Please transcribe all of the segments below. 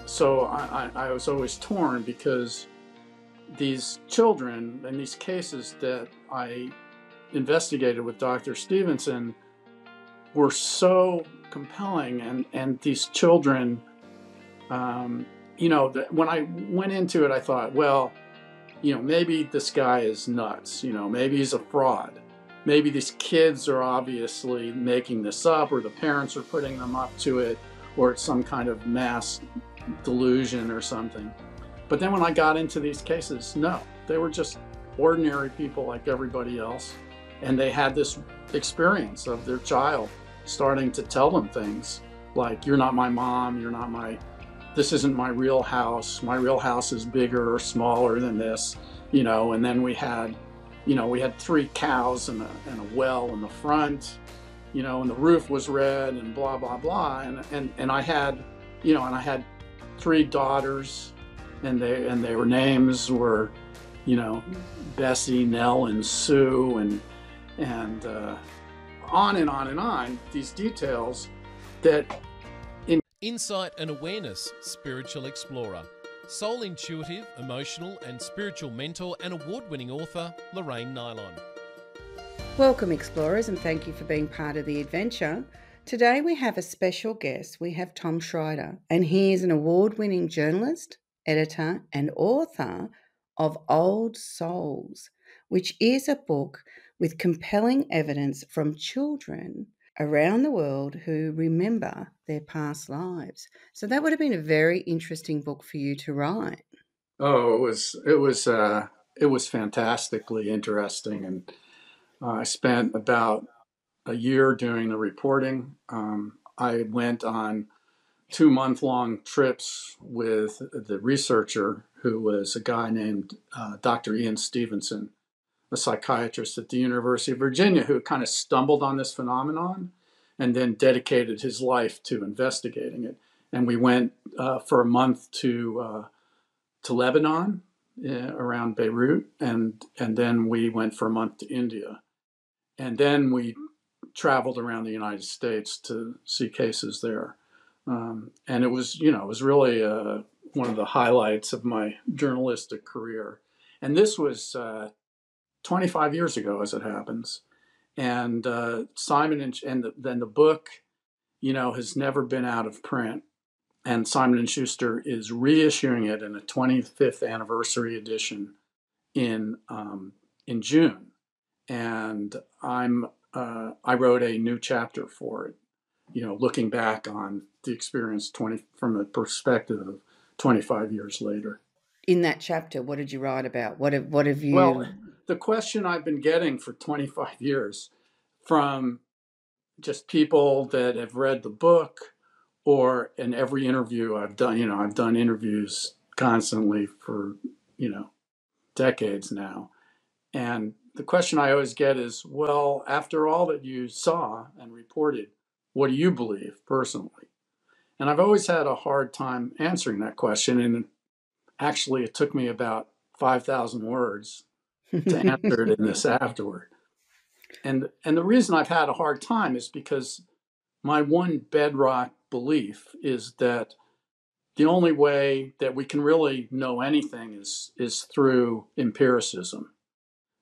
So I was always torn because these children and these cases that I investigated with Dr. Stevenson were so compelling, and these children, um, when I went into it, I thought, well, maybe this guy is nuts. Maybe he's a fraud. Maybe these kids are obviously making this up, or the parents are putting them up to it, or it's some kind of mass delusion or something. But then when I got into these cases, no, they were just ordinary people like everybody else. And they had this experience of their child starting to tell them things like, you're not my mom, you're not my, this isn't my real house. My real house is bigger or smaller than this, and then we had three cows and a well in the front, and the roof was red and blah, blah, blah. And I had three daughters, and their names were, Bessie, Nell, and Sue, and on and on and on. These details that Insight and awareness, spiritual explorer. Soul intuitive, emotional and spiritual mentor and award-winning author, Lorraine Nilon. Welcome, explorers, and thank you for being part of the adventure. Today we have a special guest. We have Tom Shroder, and he is an award-winning journalist, editor, and author of Old Souls, which is a book with compelling evidence from children around the world who remember their past lives. So that would have been a very interesting book for you to write. Oh, it was fantastically interesting, and I spent about a year doing the reporting. I went on 2-month-long trips with the researcher, who was a guy named Dr. Ian Stevenson, a psychiatrist at the University of Virginia, who kind of stumbled on this phenomenon and then dedicated his life to investigating it. And we went for a month to Lebanon, around Beirut, and then we went for a month to India, and then we traveled around the United States to see cases there. And it was really one of the highlights of my journalistic career. And this was 25 years ago, as it happens. And Simon then the book, has never been out of print. And Simon and Schuster is reissuing it in a 25th anniversary edition in June. And I wrote a new chapter for it, looking back on the experience from the perspective of 25 years later. In that chapter, what did you write about? What have you? Well, the question I've been getting for 25 years from just people that have read the book, or in every interview I've done, I've done interviews constantly for, decades now. And the question I always get is, well, after all that you saw and reported, what do you believe personally? And I've always had a hard time answering that question. And actually, it took me about 5,000 words to answer it in this afterward. And the reason I've had a hard time is because my one bedrock belief is that the only way that we can really know anything is through empiricism.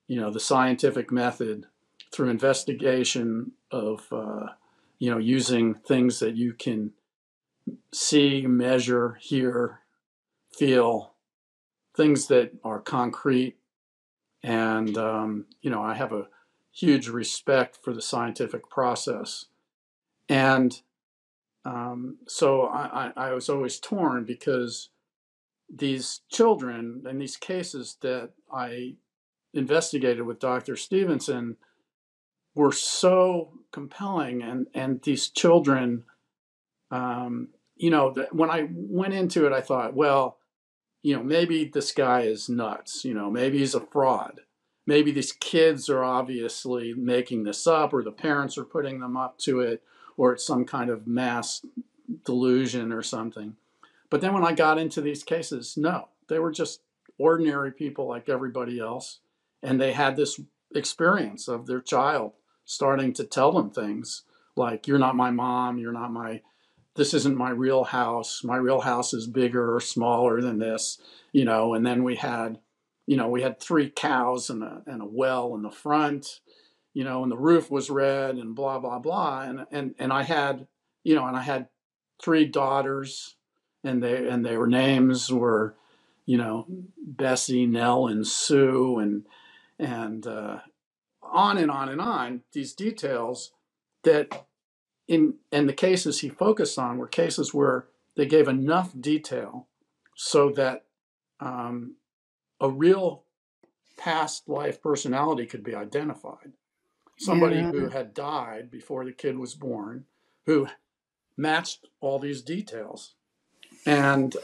The scientific method, through investigation of using things that you can see, measure, hear, feel, things that are concrete. And I have a huge respect for the scientific process. And so I was always torn because these children and these cases that I investigated with Dr. Stevenson were so compelling, and these children, that when I went into it, I thought, well, maybe this guy is nuts. Maybe he's a fraud. Maybe these kids are obviously making this up, or the parents are putting them up to it, or it's some kind of mass delusion or something. But then when I got into these cases, no, they were just ordinary people like everybody else. And they had this experience of their child starting to tell them things like, you're not my mom, you're not my, this isn't my real house. My real house is bigger or smaller than this, and then we had 3 cows and a well in the front, and the roof was red and blah, blah, blah. And I had, and I had 3 daughters, and their names were, Bessie, Nell, and Sue, and on and on and on, these details that and the cases he focused on were cases where they gave enough detail so that a real past life personality could be identified. Somebody Yeah. who had died before the kid was born, who matched all these details, and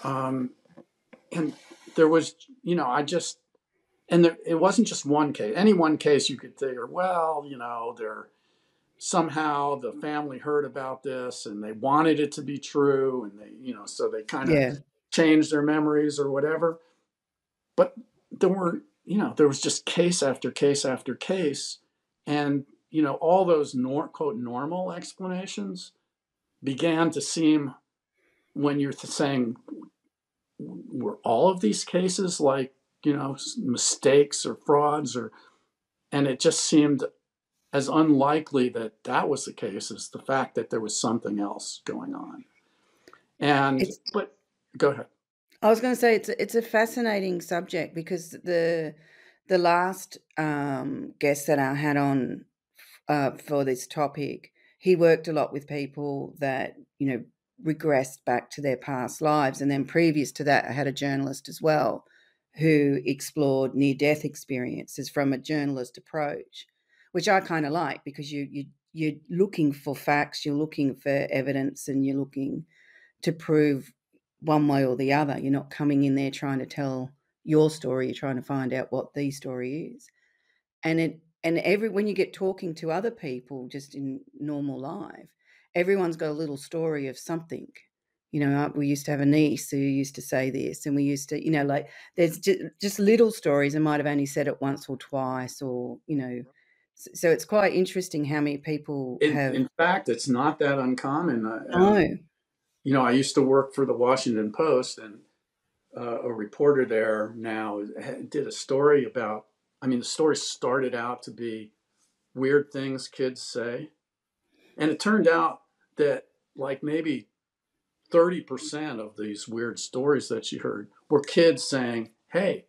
there was, it wasn't just one case. Any one case you could figure, well, they're somehow the family heard about this and they wanted it to be true, and they, so they kind of Yeah. changed their memories or whatever. But there was just case after case after case, and all those quote normal explanations began to seem, when you're saying, were all of these cases like mistakes or frauds, and it just seemed as unlikely that was the case as the fact that there was something else going on. But go ahead. I was going to say it's a fascinating subject, because the last guest that I had on for this topic, he worked a lot with people that regressed back to their past lives, and then previous to that, I had a journalist as well who explored near-death experiences from a journalist approach, which I kind of like, because you're looking for facts, you're looking for evidence, and you're looking to prove one way or the other. You're not coming in there trying to tell your story. You're trying to find out what the story is. And when you get talking to other people just in normal life, everyone's got a little story of something. We used to have a niece who used to say this, and we used to, there's just little stories. I might have only said it once or twice, or, so it's quite interesting how many people have. In fact, it's not that uncommon. No. I used to work for the Washington Post, and a reporter there now did a story about, the story started out to be weird things kids say. And it turned out that like maybe 30% of these weird stories that she heard were kids saying, hey,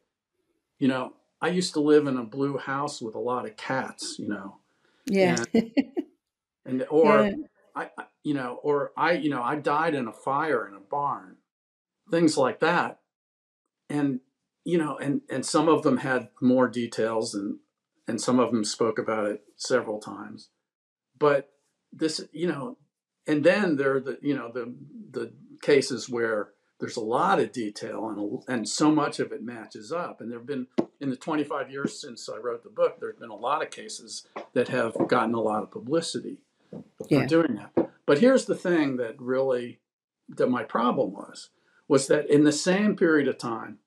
I used to live in a blue house with a lot of cats, Yeah. or Yeah. I died in a fire in a barn, things like that. And, and some of them had more details, and some of them spoke about it several times. But this, and then there are the cases where there's a lot of detail, and so much of it matches up. And there have been, in the 25 years since I wrote the book, there have been a lot of cases that have gotten a lot of publicity for doing that. But here's the thing that my problem was that in the same period of time,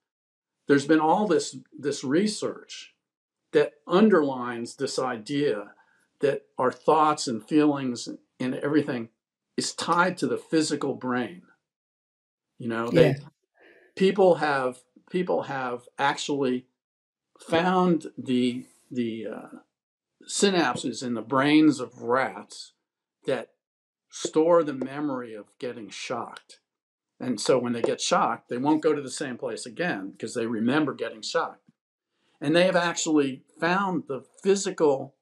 there's been all this research that underlines this idea that our thoughts and feelings and everything is tied to the physical brain. People have actually found the synapses in the brains of rats that store the memory of getting shocked. And so when they get shocked, they won't go to the same place again because they remember getting shocked. And they have actually found the physical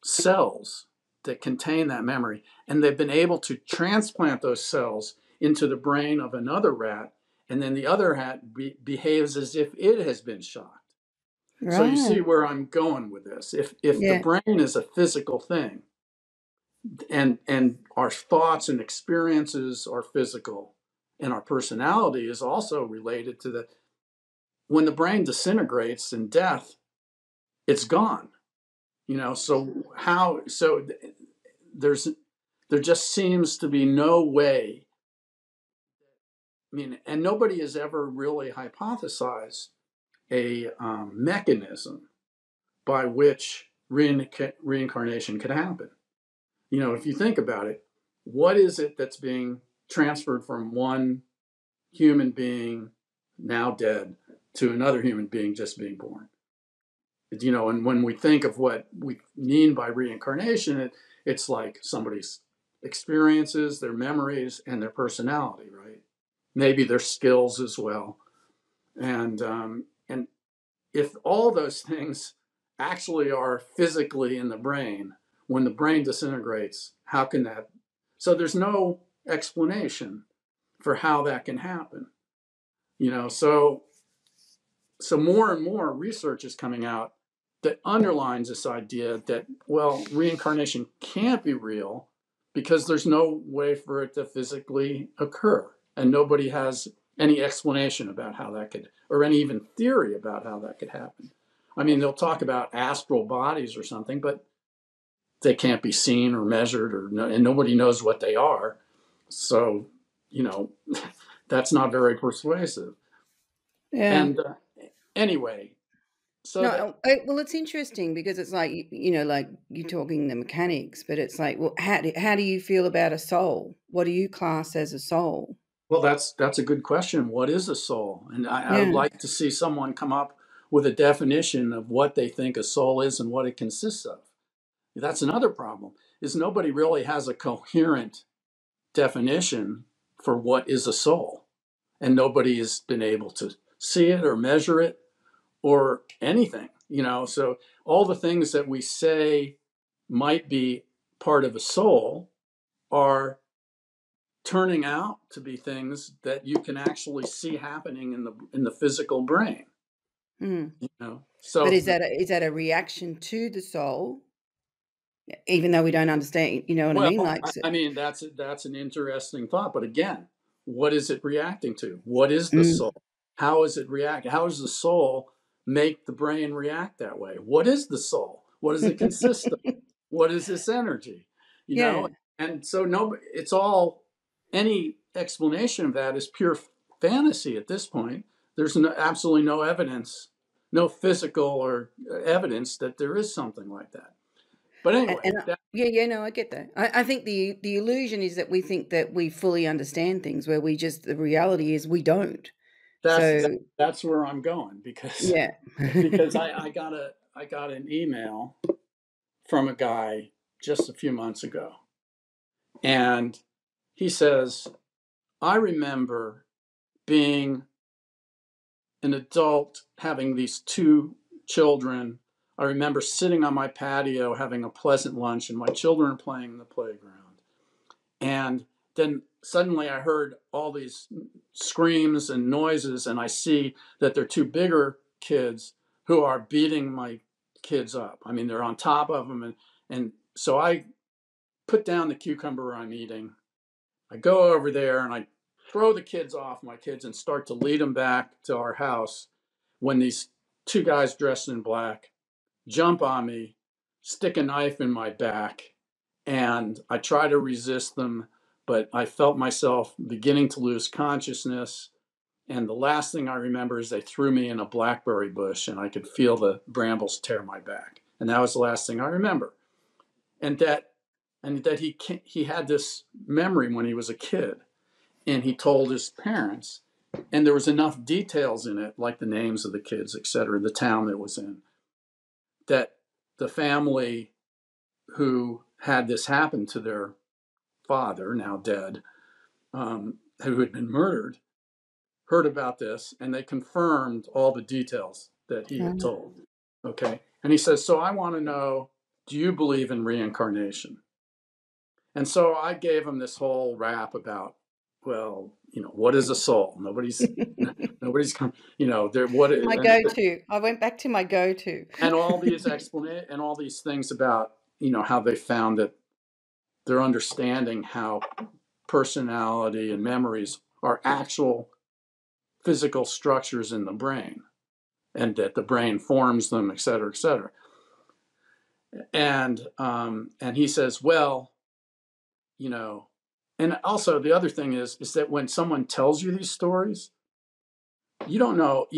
cells that contain that memory, and they've been able to transplant those cells into the brain of another rat, and then the other rat behaves as if it has been shocked. Right. So you see where I'm going with this. If the brain is a physical thing, and our thoughts and experiences are physical, and our personality is also related to when the brain disintegrates in death, it's gone. So there just seems to be no way. And nobody has ever really hypothesized a mechanism by which reincarnation could happen. If you think about it, what is it that's being transferred from one human being now dead to another human being just being born. And when we think of what we mean by reincarnation, it's like somebody's experiences, their memories, and their personality, right? Maybe their skills as well. And if all those things actually are physically in the brain, when the brain disintegrates, how can that? So there's no explanation for how that can happen. So more and more research is coming out that underlines this idea that, well, reincarnation can't be real because there's no way for it to physically occur. And nobody has any explanation about how that could, or any even theory about how that could happen. I mean, they'll talk about astral bodies or something, but they can't be seen or measured, and nobody knows what they are. So, that's not very persuasive. Yeah. And anyway, well, it's interesting because it's like, like you're talking the mechanics, but it's like, well, how do you feel about a soul? What do you class as a soul? Well, that's a good question. What is a soul? And I would like to see someone come up with a definition of what they think a soul is and what it consists of. That's another problem, is nobody really has a coherent definition for what is a soul. And nobody has been able to see it or measure it or anything, So all the things that we say might be part of a soul are turning out to be things that you can actually see happening in the physical brain. So, but is that a reaction to the soul, even though we don't understand? You know what I mean? I mean, that's an interesting thought. But again, what is it reacting to? What is the soul? How is it reacting? How does the soul make the brain react that way? What is the soul? What does it consist of? What is this energy? And so it's all, any explanation of that is pure fantasy at this point. There's absolutely no evidence, no physical or evidence that there is something like that. But anyway, I get that. I think the illusion is that we think that we fully understand things, where the reality is we don't. That's where I'm going, because because I got an email from a guy just a few months ago, and he says, I remember being an adult having these two children. I remember sitting on my patio having a pleasant lunch and my children playing in the playground. And then suddenly I heard all these screams and noises, and I see that they're two bigger kids who are beating my kids up. I mean, they're on top of them. And so I put down the cucumber I'm eating. I go over there and I throw the kids off, my kids, and start to lead them back to our house, when these two guys dressed in black jump on me, stick a knife in my back, and I try to resist them, but I felt myself beginning to lose consciousness. And the last thing I remember is they threw me in a blackberry bush, and I could feel the brambles tear my back. And that was the last thing I remember. And that he had this memory when he was a kid, and he told his parents, and there was enough details in it, like the names of the kids, et cetera, the town it was in, that the family who had this happen to their father, now dead, who had been murdered, heard about this, and they confirmed all the details that he had told. Okay. And he says, so I want to know, do you believe in reincarnation? And so I gave him this whole rap about, well, what is a soul? Nobody's come, my go-to. I went back to my go-to. And all these and all these things about, how they found that they're understanding how personality and memories are actual physical structures in the brain, and that the brain forms them, et cetera, et cetera. And he says, well, and also the other thing is that when someone tells you these stories, you don't know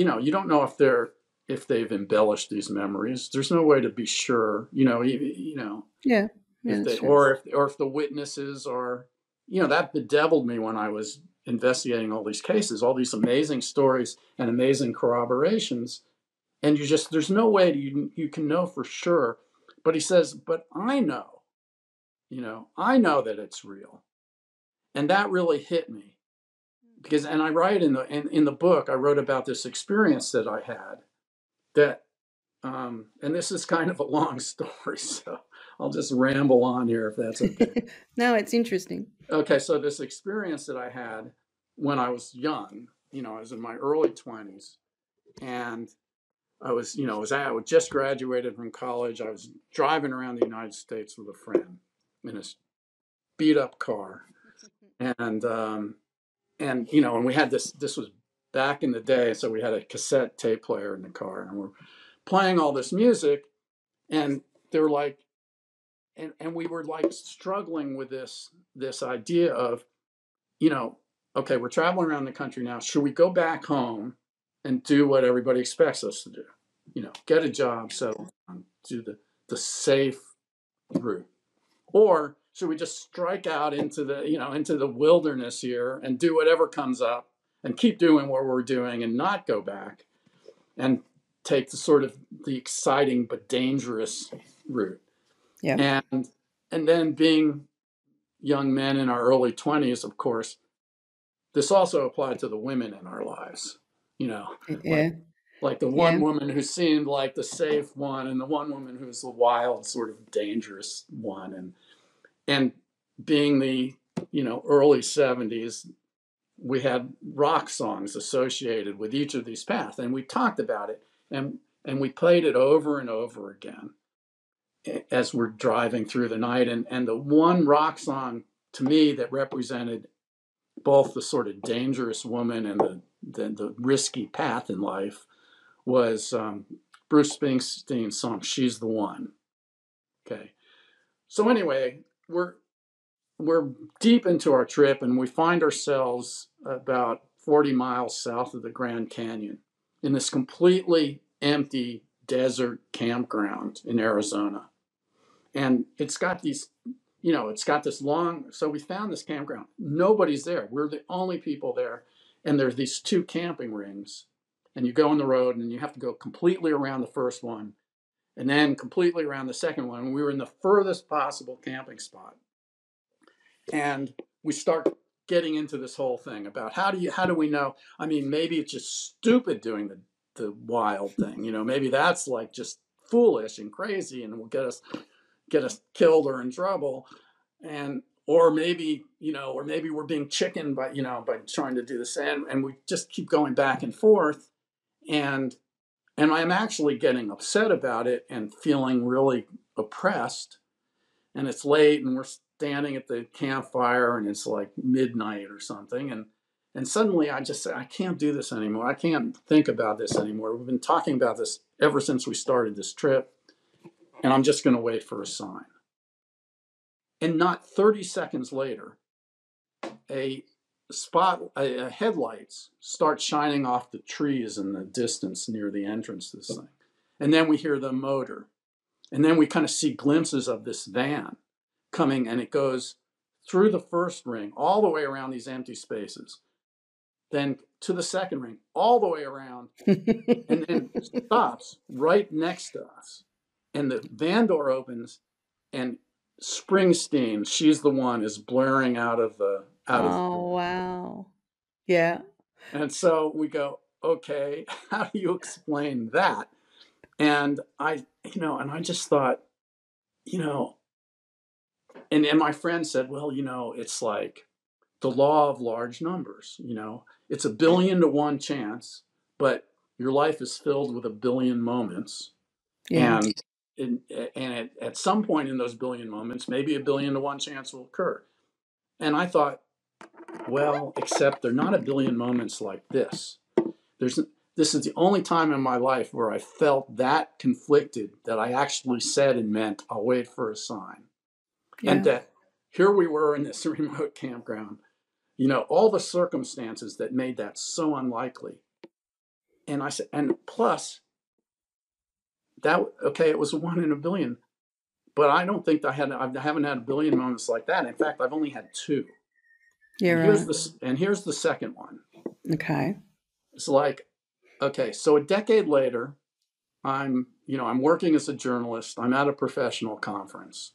if they've embellished these memories. There's no way to be sure, Yeah. if the witnesses are that bedeviled me when I was investigating all these cases, all these amazing stories and amazing corroborations. And there's no way you can know for sure. But he says, but I know that it's real. And that really hit me and I write in the book, I wrote about this experience that I had that, and this is kind of a long story, so I'll just ramble on here if that's okay. No, it's interesting. Okay, so this experience that I had when I was young, I was in my early 20s, and I was just graduated from college. I was driving around the United States with a friend in a beat up car, and and we had this was back in the day, so we had a cassette tape player in the car, and we're playing all this music, and they're like, and we were like struggling with this idea of, okay, we're traveling around the country now. Should we go back home and do what everybody expects us to do? Get a job, settle down, do the safe route, or should we just strike out into the wilderness here and do whatever comes up and keep doing what we're doing and not go back and take the sort of the exciting but dangerous route? Yeah. And then being young men in our early 20s, of course, this also applied to the women in our lives, Yeah. like the one woman who seemed like the safe one and the one woman who's the wild, sort of dangerous one. And being the, early 70s, we had rock songs associated with each of these paths, and we talked about it, and we played it over and over again as we're driving through the night. And the one rock song to me that represented both the sort of dangerous woman and the risky path in life was Bruce Springsteen's song, She's the One. Okay. So anyway, we're deep into our trip, and we find ourselves about 40 miles south of the Grand Canyon in this completely empty desert campground in Arizona. And it's got this long, so we found this campground. Nobody's there. We're the only people there. And there's these two camping rings, and you go on the road and you have to go completely around the first one and then completely around the second one. And we were in the furthest possible camping spot. And we start getting into this whole thing about how do we know? I mean, maybe it's just stupid doing the wild thing. Maybe that's like just foolish and crazy and will get us killed or in trouble. Or maybe we're being chicken by trying to do this. And we just keep going back and forth. And I'm actually getting upset about it and feeling really oppressed. And it's late, and we're standing at the campfire, and it's like midnight or something. And suddenly I just say, I can't do this anymore. I can't think about this anymore. We've been talking about this ever since we started this trip, and I'm just going to wait for a sign. And not 30 seconds later, a headlights start shining off the trees in the distance near the entrance to this thing. And then we hear the motor. And then we kind of see glimpses of this van coming, and it goes through the first ring, all the way around these empty spaces, then to the second ring, all the way around, and then stops right next to us. And the van door opens, and Springsteen, She's the One, is blaring out of wow. Yeah. And so we go, okay, how do you explain that? And I just thought, and my friend said, well, it's like the law of large numbers. It's 1 billion to 1 chance, but your life is filled with 1 billion moments. Yeah. And at some point in those 1 billion moments, maybe 1 billion to 1 chance will occur. And I thought, well, except they're not 1 billion moments like this. This is the only time in my life where I felt that conflicted that I actually said and meant, I'll wait for a sign. Yeah. And that here we were in this remote campground, all the circumstances that made that so unlikely. And I said, and plus, it was 1 in 1 billion, but I don't think I haven't had 1 billion moments like that. In fact, I've only had 2. Yeah, right. Here's the second one. Okay. It's like, okay, so a decade later, I'm working as a journalist. I'm at a professional conference.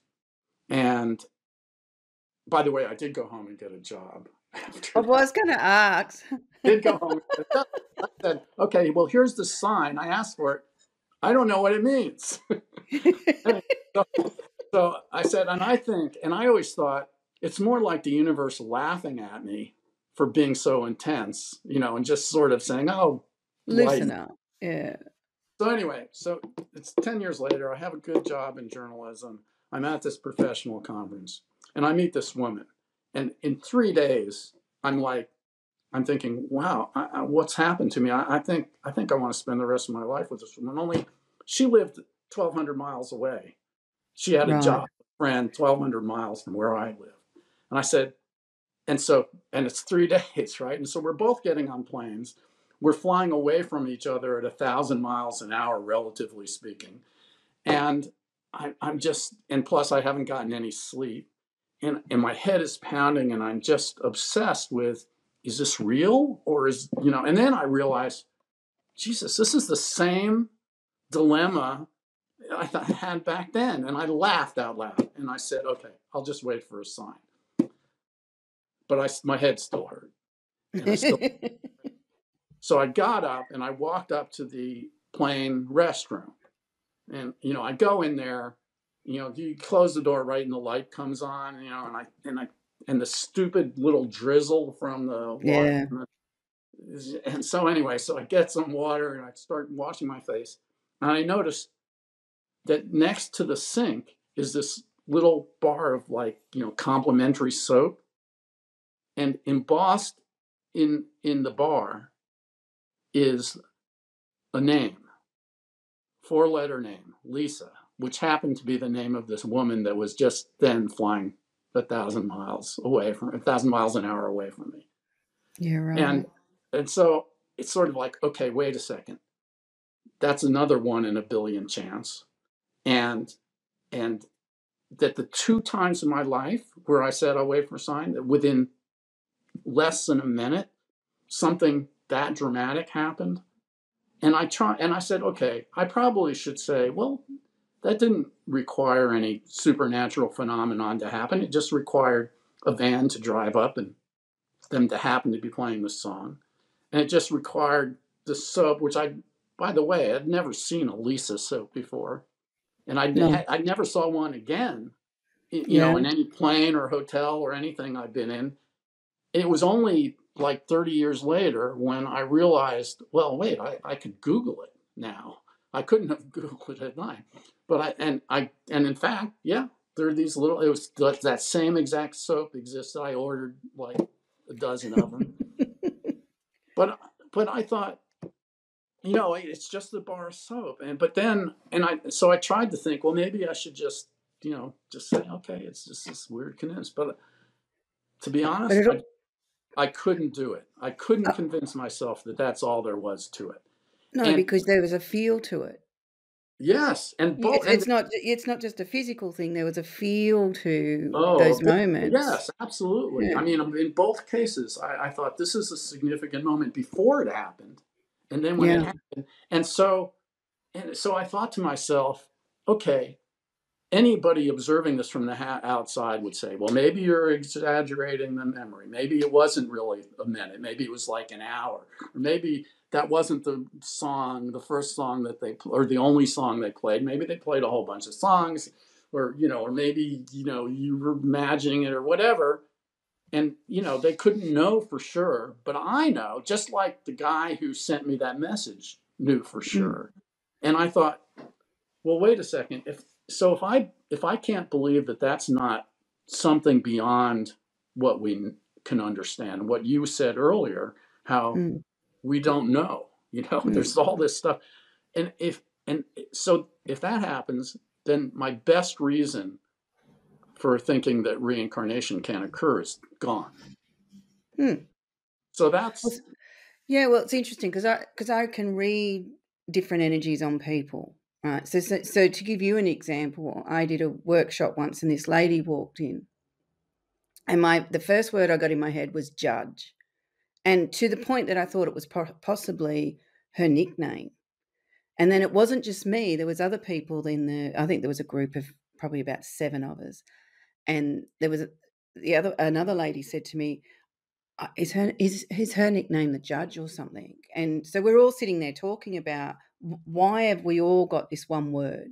And by the way, I did go home and get a job I after that. was going to ask. Did go home and get a job. I said, okay, well, here's the sign. I asked for it. I don't know what it means. So I said, and I always thought it's more like the universe laughing at me for being so intense, and just sort of saying, oh, Loosen lighten. up. Yeah. So anyway, so it's 10 years later. I have a good job in journalism. I'm at this professional conference and I meet this woman. And in 3 days, I'm thinking, wow, what's happened to me? I think I want to spend the rest of my life with this woman. Only she lived 1,200 miles away. She had a Right. job, a friend, 1,200 lives from where I live. And I said, and it's 3 days, right? And so we're both getting on planes. We're flying away from each other at 1,000 miles an hour, relatively speaking. And and plus I haven't gotten any sleep. And my head is pounding and I'm just obsessed with, is this real? Or and then I realized, Jesus, this is the same dilemma I had back then. And I laughed out loud and I said, okay, I'll just wait for a sign. But my head still hurt. And so I got up and I walked up to the plane restroom. And, I go in there, you close the door right and the light comes on, and the stupid little drizzle from the water. Yeah. And so anyway, so I get some water and I start washing my face. And I noticed that next to the sink is this little bar of complimentary soap. And embossed in the bar is a name, 4-letter name, Lisa, which happened to be the name of this woman that was just then flying 1,000 miles an hour away from me. Yeah, right. And so it's sort of like, okay, wait a second. That's another 1 in a billion chance. And that the 2 times in my life where I said I'll wait for a sign, that within less than a minute, something that dramatic happened. And I said, okay, I probably should say, well, that didn't require any supernatural phenomenon to happen. It just required a van to drive up and them to happen to be playing the song. And it just required the soap, which by the way, I'd never seen a Lisa soap before. And I never saw one again, in any plane or hotel or anything I've been in. It was only like 30 years later when I realized, well, wait, I could Google it now. I couldn't have Googled it at night. But and in fact, yeah, there are these it was that same exact soap existed. I ordered like a dozen of them. but I thought, it's just the bar of soap. So I tried to think, well, maybe I should just say, okay, it's just this weird coincidence. But to be honest, I couldn't do it. I couldn't convince myself that that's all there was to it. No, because there was a feel to it. Yes, and both. It's not just a physical thing. There was a feel to those moments. Yes, absolutely. Yeah. I mean, in both cases, I thought this is a significant moment before it happened, and then when it happened, and so I thought to myself, okay, anybody observing this from the outside would say, well, maybe you're exaggerating the memory. Maybe it wasn't really a minute. Maybe it was like an hour. Or maybe that wasn't the first song that or the only song they played. Maybe they played a whole bunch of songs, or maybe, you were imagining it or whatever. And, they couldn't know for sure. But I know, just like the guy who sent me that message knew for sure. And I thought, well, wait a second. If I can't believe that that's not something beyond what we can understand, what you said earlier, how we don't know, there's all this stuff. So if that happens, then my best reason for thinking that reincarnation can occur is gone. So that's... Yeah, well, it's interesting because I can read different energies on people. Right. So to give you an example, I did a workshop once and this lady walked in And the first word I got in my head was judge. And to the point that I thought it was possibly her nickname. And then it wasn't just me. There was other people I think there was a group of probably about 7 of us. And there was another lady said to me, is her nickname the judge or something? And so we're all sitting there talking about why have we all got this one word?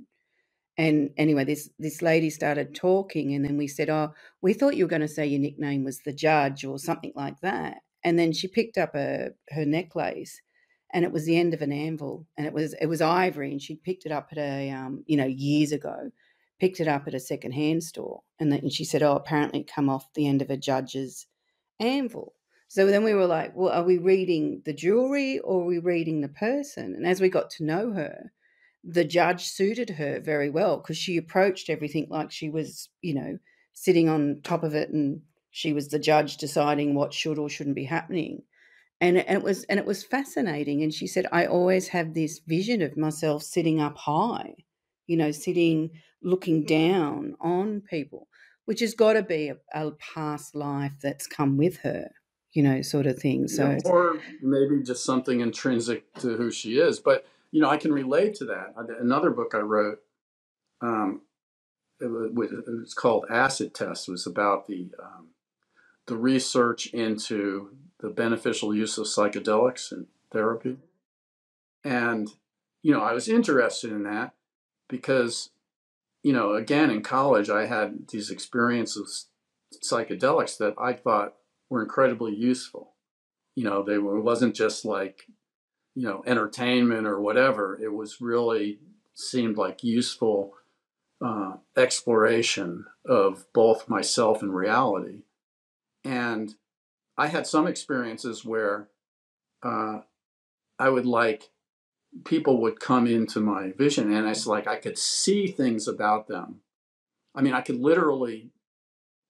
And anyway, this lady started talking, and then we said, "Oh, we thought you were going to say your nickname was the judge or something like that." And then she picked up her necklace, and it was the end of an anvil, and it was ivory, and she'd picked it up at years ago, picked it up at a secondhand store, and she said, "Oh, apparently it come off the end of a judge's anvil." So then we were like, "Well, are we reading the jewelry or are we reading the person?" And as we got to know her, the judge suited her very well because she approached everything like she was, sitting on top of it, and she was the judge deciding what should or shouldn't be happening. And it was fascinating. And she said, I always have this vision of myself sitting up high, sitting looking down on people, which has got to be a past life that's come with her, sort of thing. Yeah, So or maybe just something intrinsic to who she is. But I can relate to that. Another book I wrote, it's called Acid Test. It was about the research into the beneficial use of psychedelics in therapy, and I was interested in that because again in college I had these experiences psychedelics that I thought were incredibly useful. It wasn't just like entertainment or whatever. It was really seemed like useful exploration of both myself and reality. And I had some experiences where uh, I would like people would come into my vision, and it's like I could see things about them. I mean, I could literally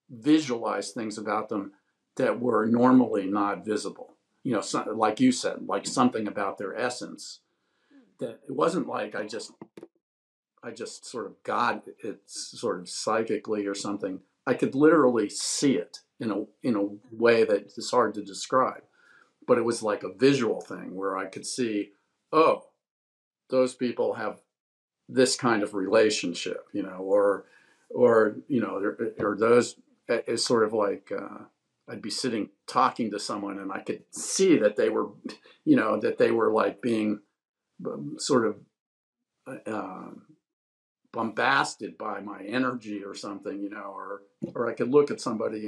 visualize things about them that were normally not visible. Like you said, like something about their essence. That it wasn't like I just sort of got it sort of psychically or something. I could literally see it in a way that is hard to describe. But it was like a visual thing where I could see, oh, those people have this kind of relationship, or those. It's sort of like I'd be sitting talking to someone, and I could see that they were like being sort of uh, bombasted by my energy or something, or I could look at somebody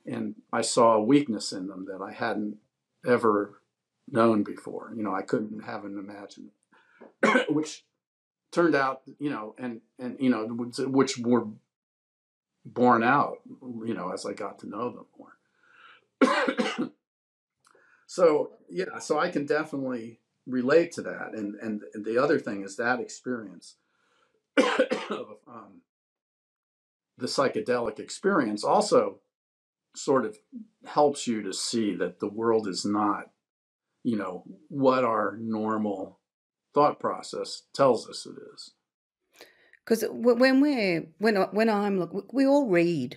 and I saw a weakness in them that I hadn't ever known before. I couldn't have imagined, which turned out, which were borne out, as I got to know them more. So yeah, so I can definitely relate to that. And the other thing is that experience of the psychedelic experience also sort of helps you to see that the world is not, what our normal thought process tells us it is. because when I'm look, we all read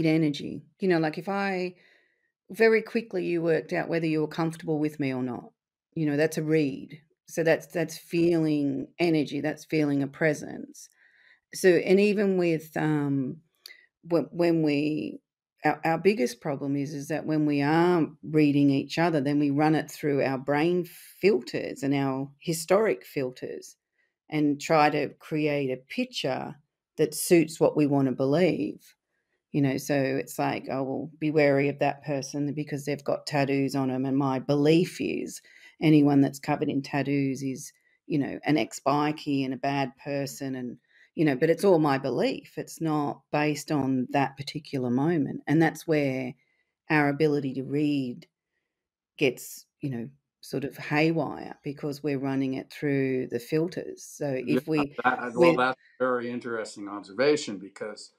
energy. Like if I very quickly you worked out whether you were comfortable with me or not. That's a read. So that's feeling energy. That's feeling a presence. So and even with when we our biggest problem is that when we are reading each other, then we run it through our brain filters and our historic filters and try to create a picture that suits what we want to believe. So it's like, oh, well, be wary of that person because they've got tattoos on them. And my belief is anyone that's covered in tattoos is, an ex-bikie and a bad person. And, but it's all my belief. It's not based on that particular moment. And that's where our ability to read gets, sort of haywire because we're running it through the filters. So Yeah, if we, well, with, that's a very interesting observation because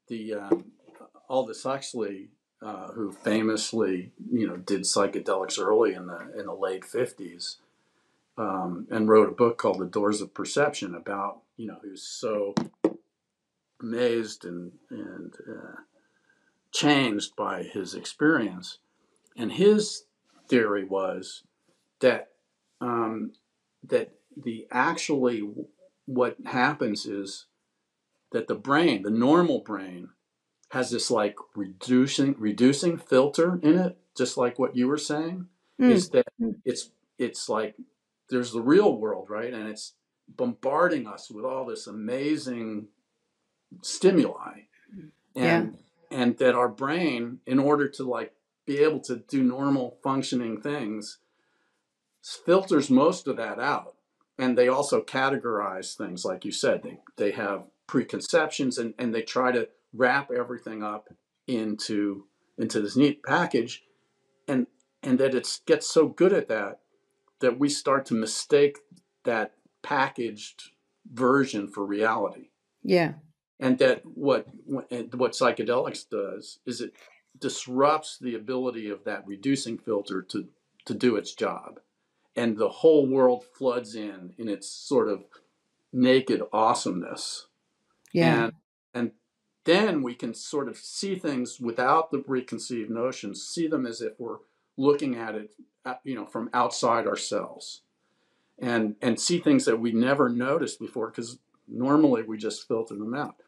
the Aldous Huxley, who famously, did psychedelics early in the late 50s, and wrote a book called The Doors of Perception about, he was so amazed and changed by his experience. And his theory was that that what happens is that the brain, the normal brain, has this like reducing filter in it, just like what you were saying, is that it's like there's the real world, right? And it's bombarding us with all this amazing stimuli. And and that our brain, in order to like be able to do normal functioning things, filters most of that out. And they also categorize things, like you said. They have preconceptions, and they try to wrap everything up into this neat package, and that it gets so good at that that we start to mistake that packaged version for reality. Yeah. And that what psychedelics does is it disrupts the ability of that reducing filter to do its job, and the whole world floods in its sort of naked awesomeness. Yeah. And then we can sort of see things without the preconceived notions, see them as if we're looking at it, from outside ourselves, and see things that we never noticed before, because normally we just filter them out.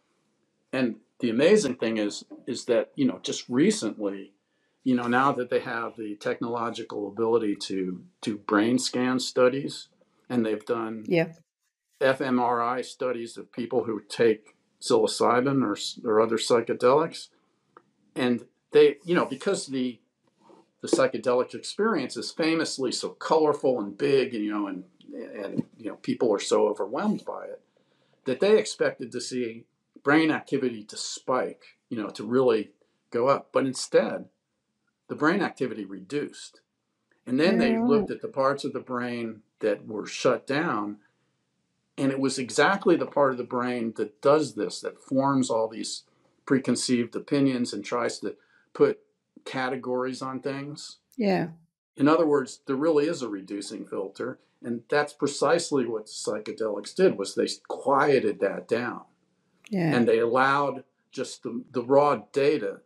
And the amazing thing is that, just recently, now that they have the technological ability to do brain scan studies, and they've done fMRI studies of people who take psilocybin or other psychedelics, and they, because the psychedelic experience is famously so colorful and big, and people are so overwhelmed by it, that they expected to see brain activity to spike, to really go up. But instead, the brain activity reduced. And then they looked at the parts of the brain that were shut down, and it was exactly the part of the brain that does this, that forms all these preconceived opinions and tries to put categories on things. Yeah. In other words, there really is a reducing filter, and that's precisely what psychedelics did, was they quieted that down. Yeah. And they allowed just the raw data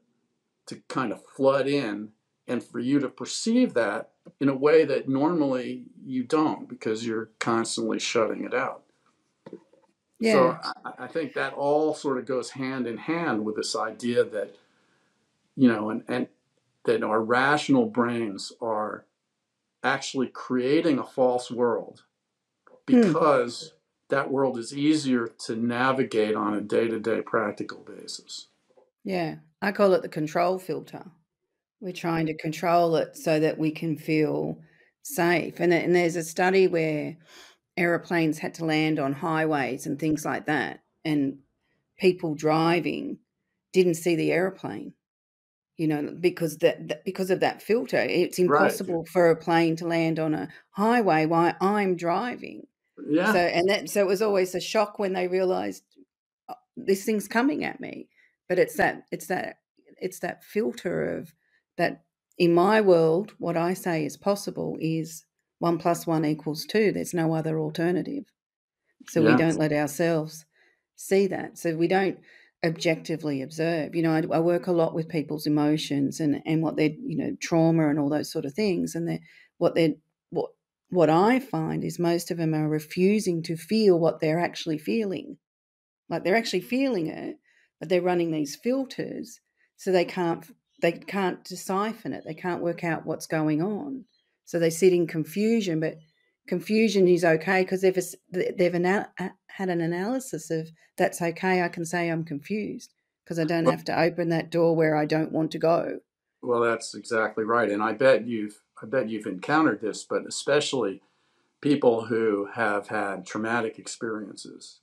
to kind of flood in, and for you to perceive that in a way that normally you don't, because you're constantly shutting it out. Yeah. So I think that all sort of goes hand in hand with this idea that, and that our rational brains are actually creating a false world, because that world is easier to navigate on a day-to-day practical basis. Yeah. I call it the control filter. We're trying to control it so that we can feel safe. And there's a study where aeroplanes had to land on highways and things like that, and people driving didn't see the aeroplane, because because of that filter. It's impossible Right. for a plane to land on a highway while I'm driving. Yeah. So it was always a shock when they realized, "Oh, this thing's coming at me." But it's that filter of that. In my world, what I say is possible is 1 + 1 = 2. There's no other alternative. So we Yeah. don't let ourselves see that. So we don't objectively observe. I work a lot with people's emotions and what their, trauma and all those sort of things. And what I find is most of them are refusing to feel what they're actually feeling. Like they're actually feeling it, but they're running these filters, so they can't decipher it. They can't work out what's going on. So they sit in confusion, but confusion is okay because they've had an analysis of, that's okay. I can say I'm confused because I don't have to open that door where I don't want to go. Well, that's exactly right. And I bet you've encountered this, but especially people who have had traumatic experiences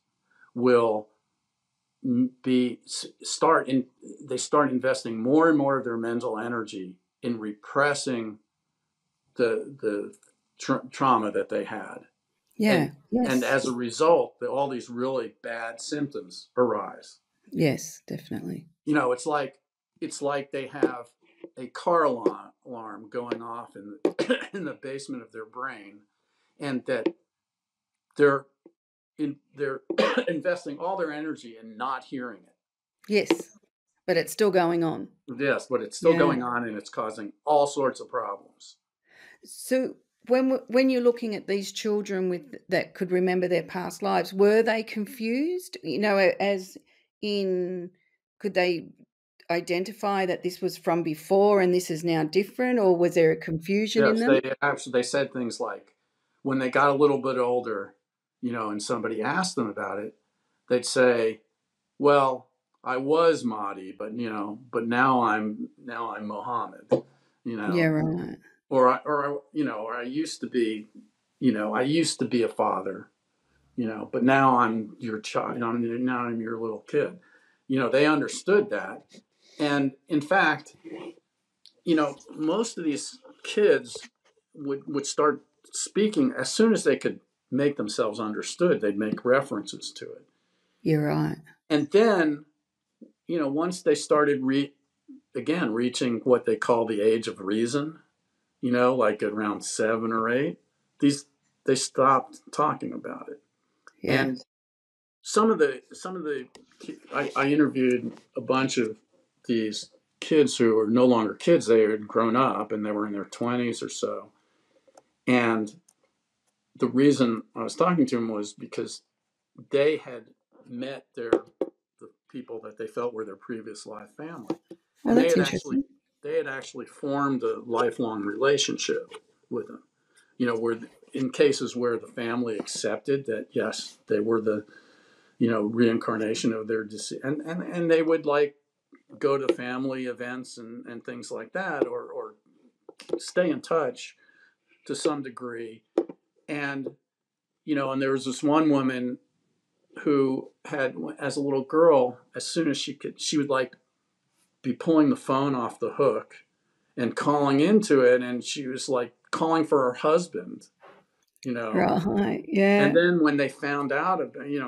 will they start investing more and more of their mental energy in repressing the trauma that they had. Yeah. And as a result, all these really bad symptoms arise. Yes, definitely. It's like they have a car alarm going off in the basement of their brain, and that they're investing all their energy in not hearing it. Yes. But it's still going on. Yes, but it's still Yeah. going on, and it's causing all sorts of problems. So when you're looking at these children that could remember their past lives, were they confused? As in, could they identify that this was from before and this is now different, or was there a confusion in Yes, them? they said things like, when they got a little bit older, and somebody asked them about it, they'd say, "Well, I was Mahdi, but now I'm Mohammed," Yeah, right. or I used to be, a father, but now I'm your child. Now I'm your little kid. They understood that, and in fact, most of these kids would start speaking as soon as they could make themselves understood. They'd make references to it, You're right. and then once they started reaching what they call the age of reason, like around 7 or 8, these they stopped talking about it. Yeah. And some of the I interviewed a bunch of these kids who are no longer kids. They had grown up and they were in their 20s or so. And the reason I was talking to them was because they had met the people that they felt were their previous life family, Oh, and that's interesting. they had actually formed a lifelong relationship with them. Where in cases where the family accepted that yes, they were the reincarnation of their deceased, and they would like go to family events and things like that, or stay in touch to some degree. And and there was this one woman who had, as a little girl, as soon as she would like be pulling the phone off the hook and calling into it, and she was like calling for her husband, Right. Yeah. and then when they found out,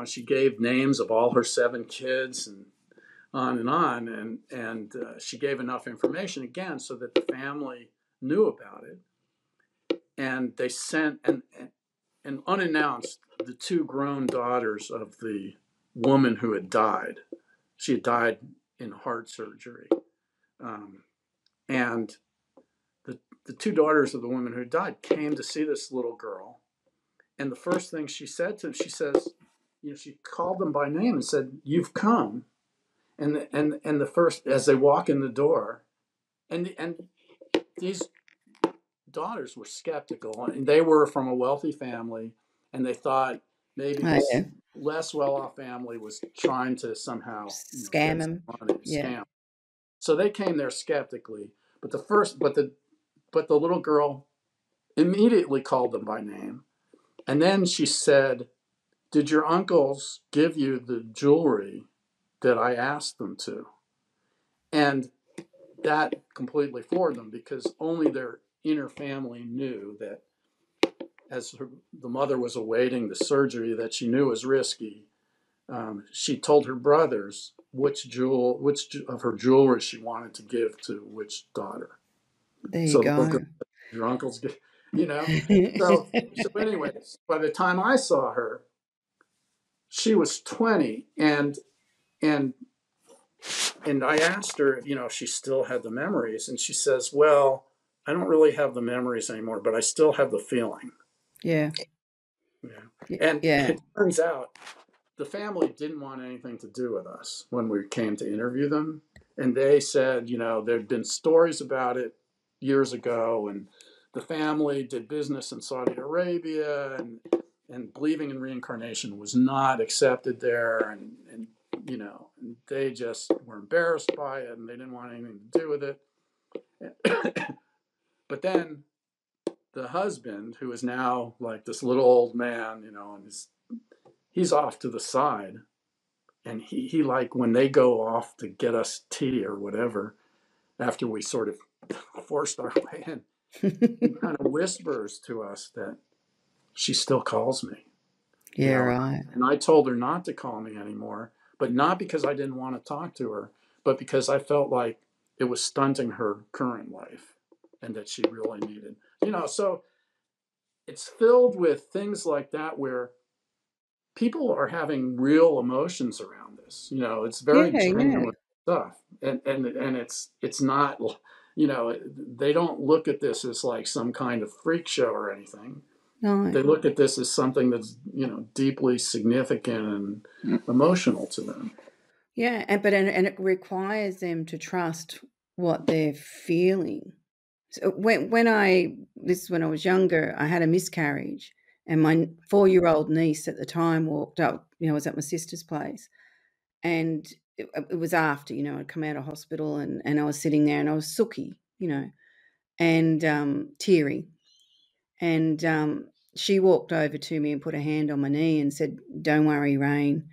she gave names of all her 7 kids and on, and she gave enough information again so that the family knew about it, and they sent and unannounced, the 2 grown daughters of the woman who had died. She had died in heart surgery, and the 2 daughters of the woman who died came to see this little girl, and the first thing she said to them, she says, she called them by name and said, "You've come." And the first, as they walk in the door, and these daughters were skeptical, and they were from a wealthy family, and they thought maybe Oh, this yeah. less well-off family was trying to somehow Scam get some them. money, Yeah. scam. So they came there skeptically, but the little girl immediately called them by name, and then she said, "Did your uncles give you the jewelry that I asked them to?" And that completely floored them, because only their inner family knew that, the mother was awaiting the surgery that she knew was risky. She told her brothers which of her jewelry she wanted to give to which daughter. There you So the little go. girl, your uncle's, you know. So anyways, by the time I saw her, she was 20, and and I asked her, if she still had the memories, and she says, "Well, I don't really have the memories anymore, but I still have the feeling." Yeah. Yeah. And Yeah. it turns out the family didn't want anything to do with us when we came to interview them. And they said, there'd been stories about it years ago, and the family did business in Saudi Arabia, and believing in reincarnation was not accepted there. And and they just were embarrassed by it, and they didn't want anything to do with it. But then the husband, who is now like this little old man, and he's off to the side, and he like, when they go off to get us tea or whatever, after we sort of forced our way in, he kind of whispers to us that she still calls me. Yeah, right. And I told her not to call me anymore, but not because I didn't want to talk to her, but because I felt like it was stunting her current life, and that she really needed, so it's filled with things like that, where people are having real emotions around this. It's Yeah, very yeah. genuine. stuff, and it's not, you know, they don't look at this as like some kind of freak show or anything. No. They look at this as something that's, you know, deeply significant and emotional to them. Yeah, and it requires them to trust what they're feeling. So when I this is when I was younger, I had a miscarriage, and my 4-year-old niece at the time walked up. You know, I was at my sister's place, and it was after, you know, I'd come out of hospital, and I was sitting there, and I was sooky, you know, and teary, and she walked over to me and put a hand on my knee and said, "Don't worry, Rain.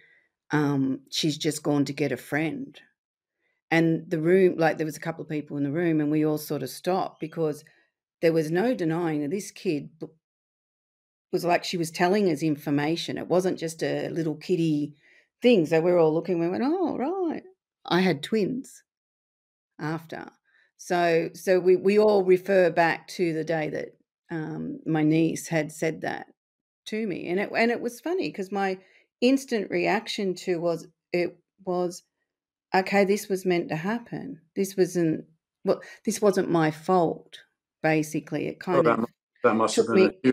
She's just gone to get a friend." And the room, like there was a couple of people in the room, and we all sort of stopped because there was no denying that this kid was like she was telling us information. It wasn't just a little kiddie thing. So we were all looking, we went, "Oh, right." I had twins after. So we all refer back to the day that my niece had said that to me. And it was funny because my instant reaction it was okay, this was meant to happen. This wasn't my fault, basically. It Oh, kind of that must have took been me.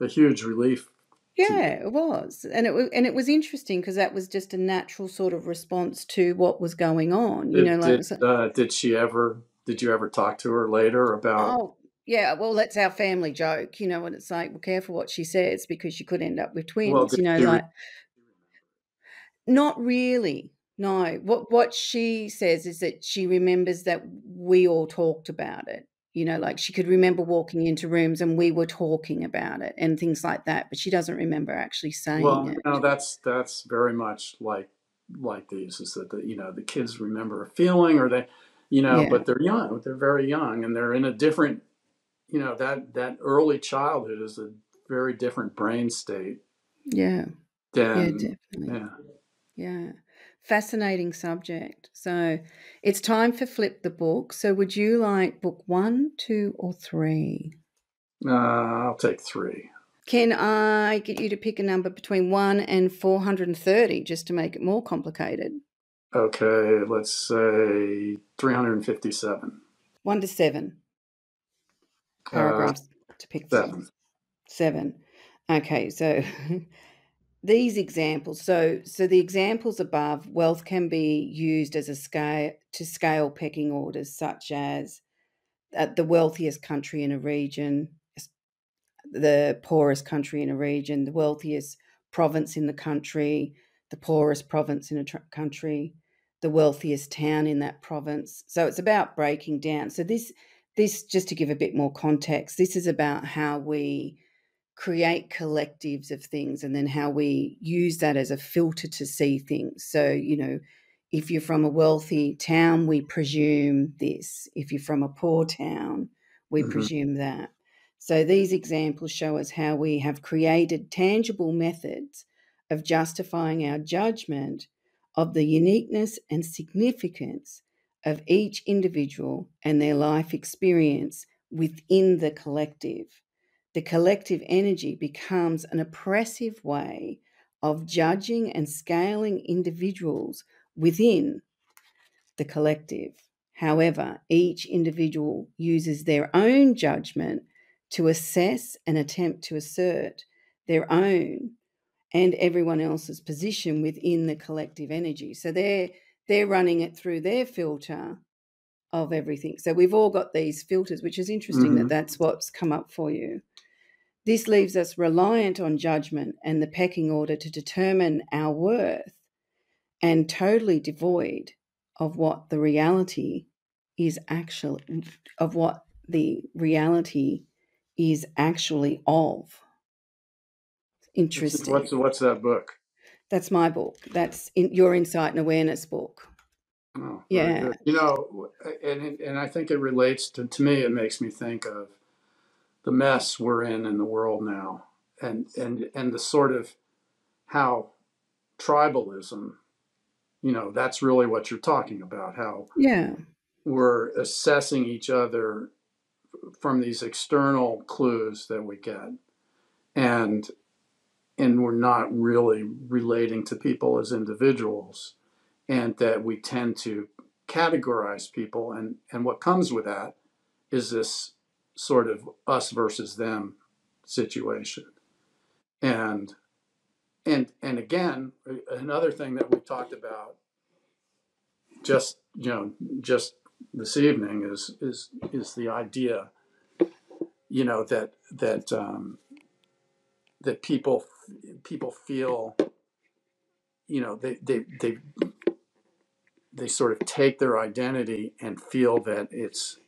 a huge relief to you. Yeah, it was. And it was interesting because that was just a natural sort of response to what was going on, you know, Did like did uh, did she ever? Did you ever talk to her later about? oh, yeah, well, that's our family joke, you know, and it's like, well, careful what she says because she could end up with Well, twins, did you know, she? like not really. No. What she says is that she remembers that we all talked about it. You know, like she could remember walking into rooms and we were talking about it and things like that, but she doesn't remember actually saying Well, it. you know, that's very much like these is that you know, the kids remember a feeling, or they, you know, Yeah. but they're young, they're very young, and they're in a different, you know, that early childhood is a very different brain state Yeah. Yeah, than, definitely. yeah. Yeah. Fascinating subject. So it's time for Flip the Book. So would you like book 1, 2, or 3? I'll take 3. Can I get you to pick a number between 1 and 430 just to make it more complicated? Okay, let's say 357. 1 to 7 Uh, paragraphs to pick from. 7. 7. Okay, so these examples. So the examples above, wealth can be used as a scale to scale pecking orders, such as the wealthiest country in a region, the poorest country in a region, the wealthiest province in the country, the poorest province in a country, the wealthiest town in that province. So it's about breaking down. So this just to give a bit more context, this is about how we create collectives of things and then how we use that as a filter to see things. So, you know, if you're from a wealthy town, we presume this. If you're from a poor town, we Mm-hmm. presume that. So these examples show us how we have created tangible methods of justifying our judgment of the uniqueness and significance of each individual and their life experience within the collective. The collective energy becomes an oppressive way of judging and scaling individuals within the collective. However, each individual uses their own judgment to assess and attempt to assert their own and everyone else's position within the collective energy. So they're running it through their filter of everything. So we've all got these filters, which is interesting that Mm-hmm. that's what's come up for you. This leaves us reliant on judgment and the pecking order to determine our worth and totally devoid of what the reality is actually of. Interesting. What's that book? That's my book. That's your Insight and Awareness book. Oh, very Yeah. good. You know, and I think it relates to me. It makes me think of the mess we're in the world now, and the sort of how tribalism. You know, that's really what you're talking about. How Yeah. we're assessing each other from these external clues that we get, and we're not really relating to people as individuals, and that we tend to categorize people, and what comes with that is this sort of us versus them situation. And again, another thing that we talked about just this evening is the idea, that people feel, they sort of take their identity and feel that it's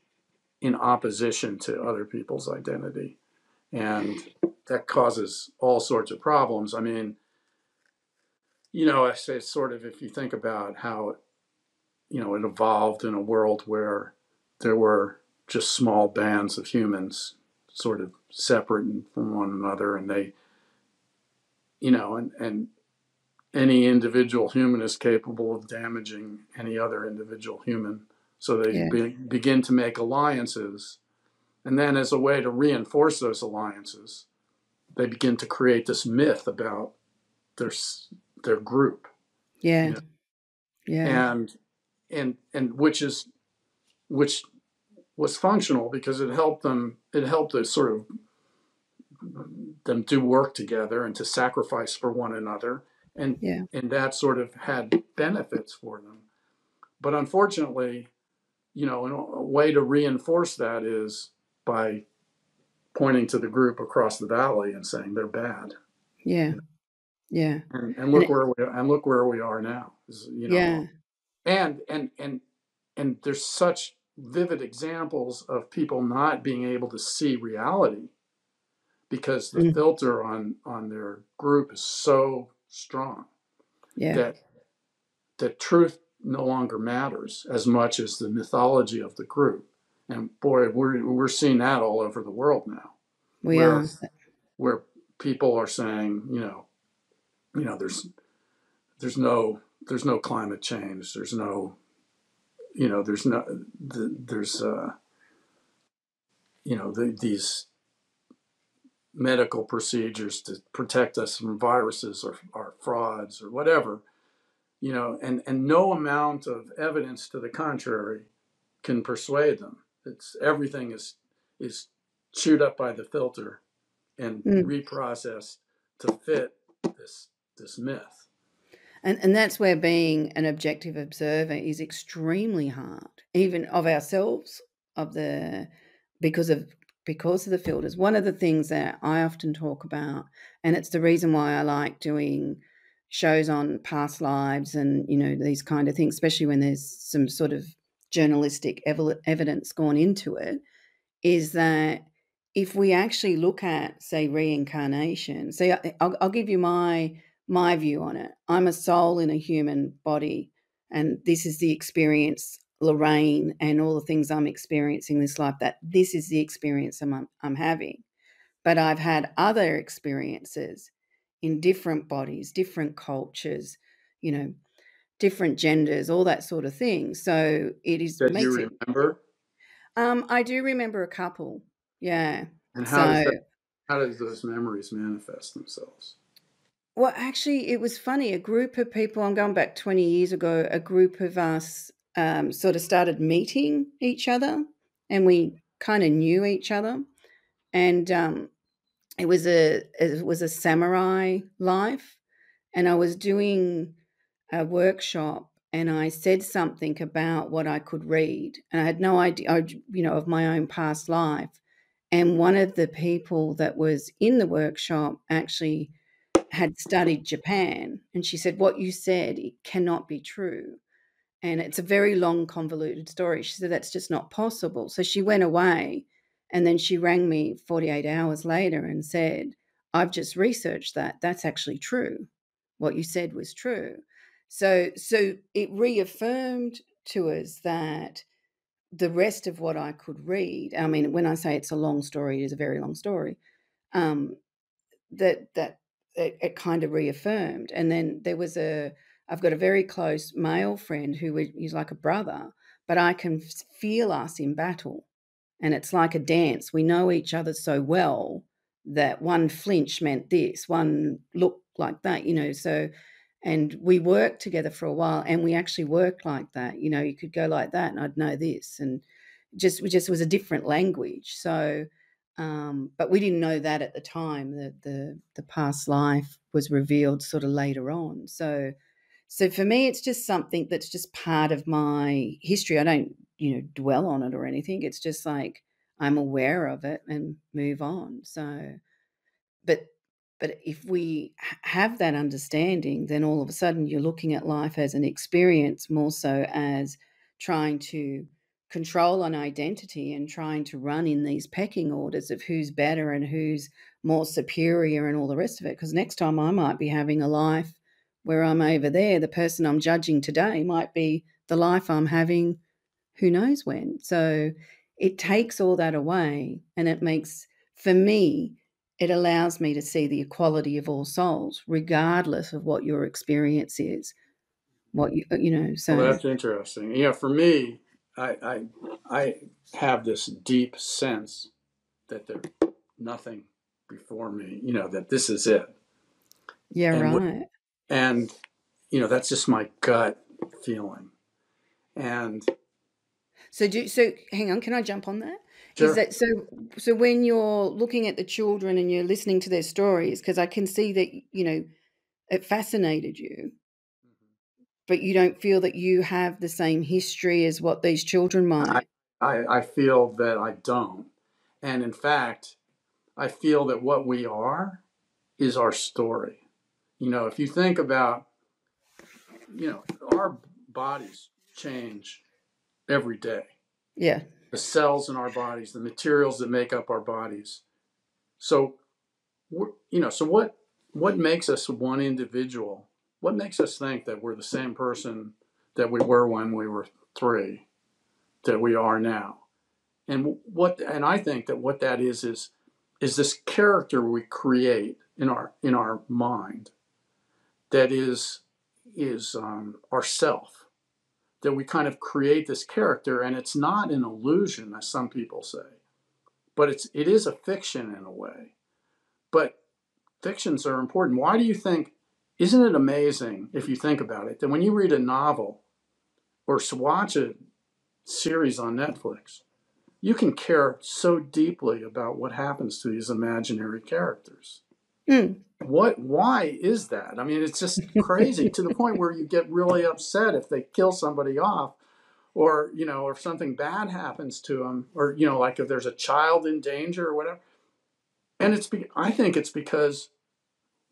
in opposition to other people's identity, and that causes all sorts of problems. I mean, I say, sort of, if you think about how it evolved in a world where there were just small bands of humans sort of separate from one another, and they, and any individual human is capable of damaging any other individual human. So they begin to make alliances. And then, as a way to reinforce those alliances, they begin to create this myth about their group. Yeah. Yeah. And which was functional because it helped to sort of them do work together and to sacrifice for one another. And that sort of had benefits for them. But unfortunately, a way to reinforce that is by pointing to the group across the valley and saying they're bad. Yeah. Yeah. And look where we are now. Yeah. And there's such vivid examples of people not being able to see reality because the filter on their group is so strong that truth no longer matters as much as the mythology of the group. And boy, we're seeing that all over the world now. Where people are saying, there's no climate change. These medical procedures to protect us from viruses or frauds or whatever, and no amount of evidence to the contrary can persuade them. Everything is chewed up by the filter and reprocessed to fit this myth. And that's where being an objective observer is extremely hard, even of ourselves, because of the filters. One of the things that I often talk about, and it's the reason why I like doing shows on past lives and these kind of things, especially when there's some sort of journalistic evidence gone into it, is that if we actually look at, say, reincarnation, I'll give you my view on it. I'm a soul in a human body, and this is the experience, Lorraine, and all the things I'm experiencing this life, that this is the experience I'm having. But I've had other experiences in different bodies, different cultures, different genders, all that sort of thing. So it is. That you remember? I do remember a couple. Yeah. And how does those memories manifest themselves? Well, actually, it was funny. A group of people, I'm going back 20 years ago, a group of us sort of started meeting each other, and we kind of knew each other. And it was a samurai life, and I was doing a workshop, and I said something about what I could read, and I had no idea, of my own past life. And one of the people that was in the workshop actually had studied Japan, and she said, what you said, it cannot be true. And it's a very long, convoluted story. She said, that's just not possible. So she went away, and then she rang me 48 hours later and said, I've just researched that. That's actually true. What you said was true. So it reaffirmed to us that the rest of what I could read, I mean, when I say it's a long story, it is a very long story, that it kind of reaffirmed. And then I've got a very close male friend he's like a brother, but I can feel us in battle. And it's like a dance. We know each other so well that one flinch meant this, one look like that, so, And we worked together for a while, and we actually worked like that. You know, you could go like that and I'd know this, and it just was a different language. So, but we didn't know that at the time. The past life was revealed sort of later on. So for me, it's just something that's just part of my history. I don't, dwell on it or anything. It's just like I'm aware of it and move on. So, but if we have that understanding, then all of a sudden you're looking at life as an experience more so as trying to control an identity and trying to run in these pecking orders of who's better and who's more superior and all the rest of it. Because next time I might be having a life where I'm over there, the person I'm judging today might be the life I'm having who knows when. So it takes all that away, and it makes, for me, it allows me to see the equality of all souls, regardless of what your experience is. What Well, so that's interesting. Yeah, for me, I have this deep sense that there's nothing before me. That this is it, yeah, and right. and that's just my gut feeling. And So hang on, can I jump on that? Is sure, that so when you're looking at the children and you're listening to their stories, because I can see that it fascinated you, but you don't feel that you have the same history as what these children I might. I feel that I don't, and in fact, I feel that what we are is our story. If you think about, our bodies change every day. Yeah. The cells in our bodies, the materials that make up our bodies. So, so what makes us one individual? What makes us think that we're the same person that we were when we were 3, that we are now? And I think that what that is this character we create in our mind that is our self, that we kind of create this character, and it's not an illusion, as some people say, but it is a fiction in a way. But fictions are important. Why do you think? Isn't it amazing if you think about it that when you read a novel or watch a series on Netflix, you can care so deeply about what happens to these imaginary characters? Mm. Why is that? I mean, it's just crazy to the point where you get really upset if they kill somebody off, or or if something bad happens to them, or like if there's a child in danger or whatever. And I think it's because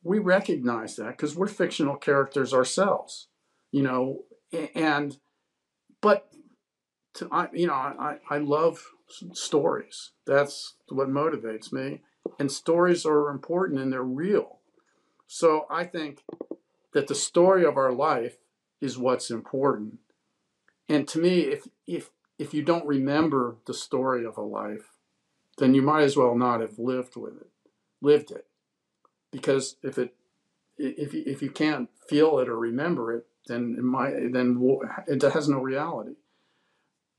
we recognize that because we're fictional characters ourselves, you know, and but I love stories. That's what motivates me, and stories are important and they're real. So I think that the story of our life is what's important. And to me, if you don't remember the story of a life, then you might as well not have lived it, because if you can't feel it or remember it, then it has no reality.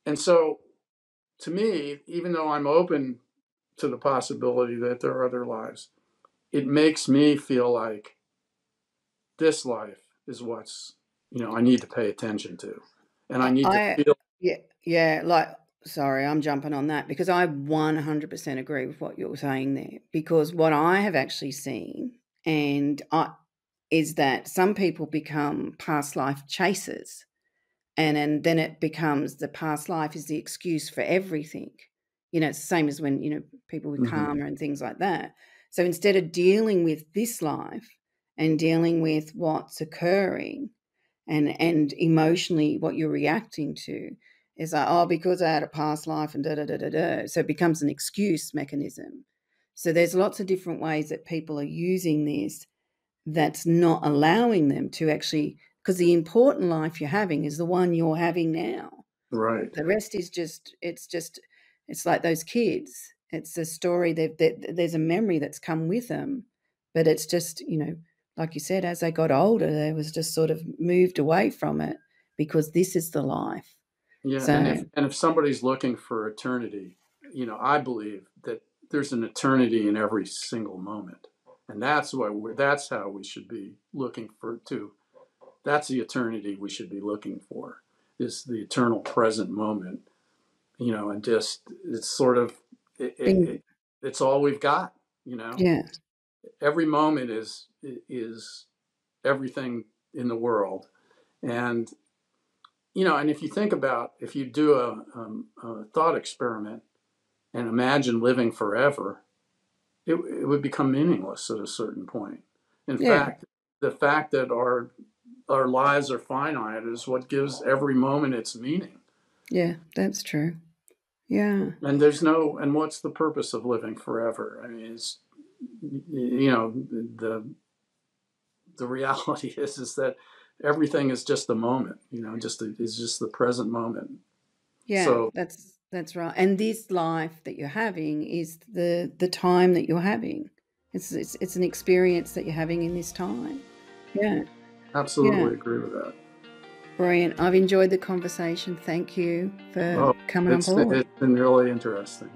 And so, to me, even though I'm open to the possibility that there are other lives, it makes me feel like this life is what's I need to pay attention to, and I need to I feel. Yeah, yeah, like, sorry, I'm jumping on that because I 100% agree with what you're saying there, because what I have actually seen and I is that some people become past life chasers, and then it becomes the past life is the excuse for everything. It's the same as when, people with Mhm. karma and things like that. So instead of dealing with this life and dealing with what's occurring and emotionally what you're reacting to is like, oh, because I had a past life and da da da da da. So it becomes an excuse mechanism. So there's lots of different ways that people are using this that's not allowing them to actually, because the important life you're having is the one you're having now. Right. The rest is it's like those kids. It's a story that there's a memory that's come with them, but it's just, like you said, as they got older, they was just sort of moved away from it because this is the life. Yeah, and So if somebody's looking for eternity, I believe that there's an eternity in every single moment, and that's how we should be looking for too. that's the eternity we should be looking for, is the eternal present moment, and just, it's sort of, it's all we've got, Yeah. every moment is everything in the world. And, and if you think about, if you do a thought experiment and imagine living forever, it would become meaningless at a certain point. In fact, the fact that our lives are finite is what gives every moment its meaning. Yeah, that's true. Yeah. And and what's the purpose of living forever? I mean, it's, the reality is that everything is just a moment, is just the present moment. Yeah, So that's right. And this life that you're having is the time that you're having. It's an experience that you're having in this time. Yeah. absolutely agree with that. Brilliant. I've enjoyed the conversation. Thank you for coming on It's board. been really interesting.